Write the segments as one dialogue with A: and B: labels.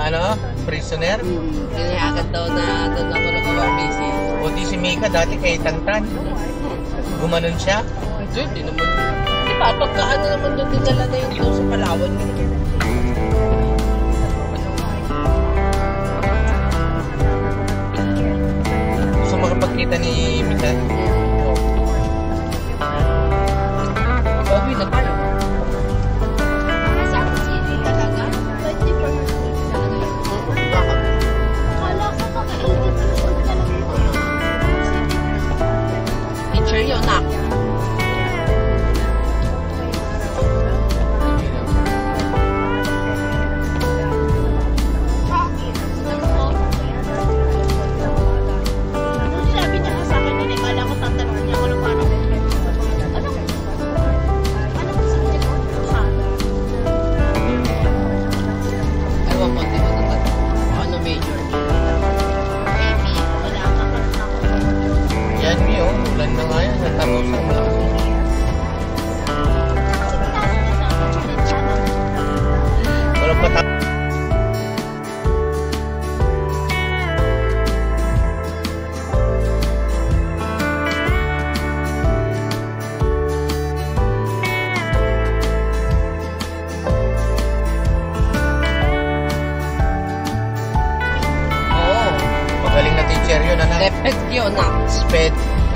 A: ano, prisoner.
B: Inihakat daw na doon ako nag-busy.
A: O di si Mika dati kay Tantan. Gumanon siya.
B: Hindi naman. Di ba, pagkaano naman doon dinala na yung doon sa Palawan.
A: Gusto makapagkita ni Mika?
B: Bawi na tayo. Picture yun na.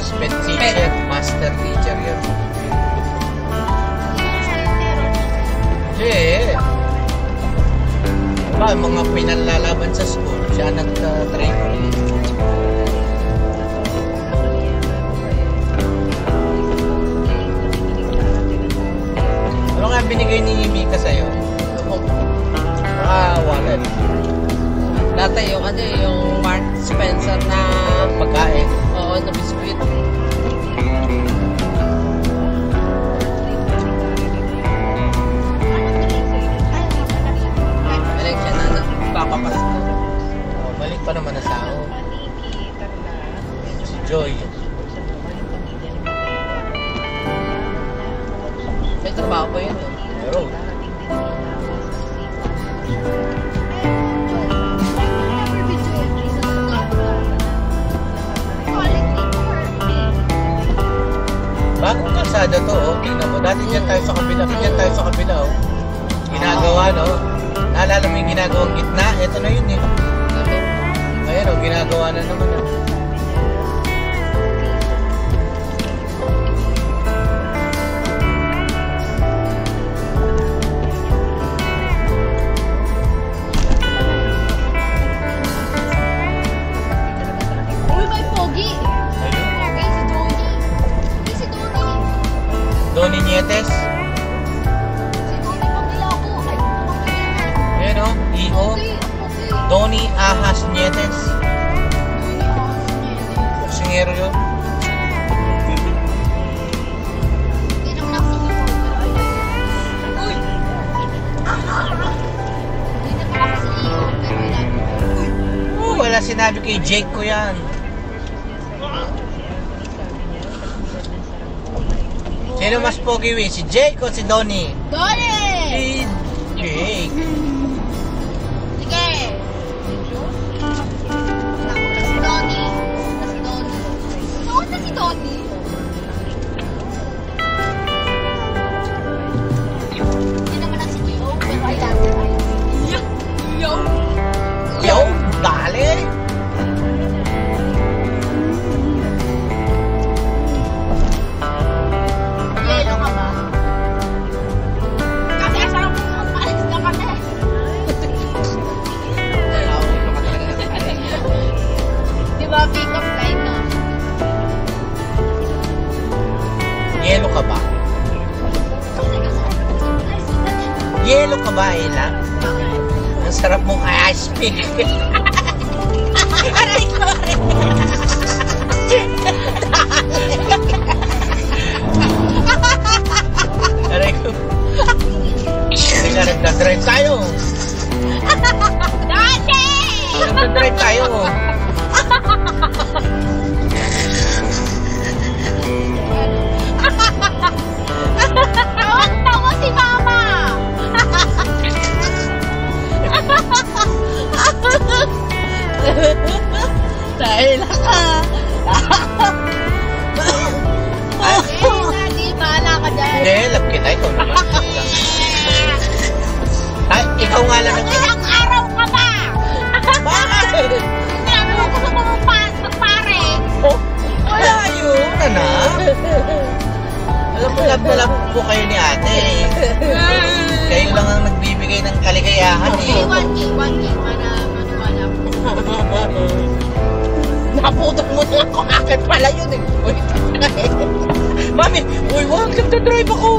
A: Sped teacher, master teacher yun. Ba, mga pinalalaban sa school, siya nag-train. Ano nga binigay ni Mika sa'yo? Wallet.
B: Dati yung ano yung Mark Spencer na
A: pagkain.
B: Oo, na biskuit. Balik siya na nagpapapasko.
A: Balik pa naman na sao. Si Joy.
B: May trabaho ba yun?
A: Pero bagong kalsada to, oh. Tingnan mo. Dati dyan tayo sa kabila. Dyan tayo sa kabila, oh. Ginagawa, no? Naalala mo yung ginagawang gitna? Ito na yun, eh. Ayan, oh. Ginagawa na naman, oh. Donnie Nietes. Ayan o, Iho. Donnie Ahas Nietes. Boksingero yun. Wala sinabi kay Jake ko yan. Sino mas pogi, we? Si Jake o si Donnie?
C: Donnie!
A: Si Jake.
C: Sige. Si Donnie. Saan na si Donnie? Hindi naman na si Joe, pero ayan.
A: Yo, dale! Yelo ka ba? Yelo ka ba, Ella? Ang sarap mong ice pick.
C: Aray ko,
A: aray ko. Teka, nagdadrive tayo.
C: Dati!
A: Nagdadrive tayo.
C: Tawag-tawa si Mama!
A: kayo ni ate. Kayo lang ang nagbibigay ng kaligayahan eh.
C: 1K para maniwala po.
B: Naputol mo na ako. Akin pala yun eh. Uy, Mami, uy, wag, nagdadrive ako.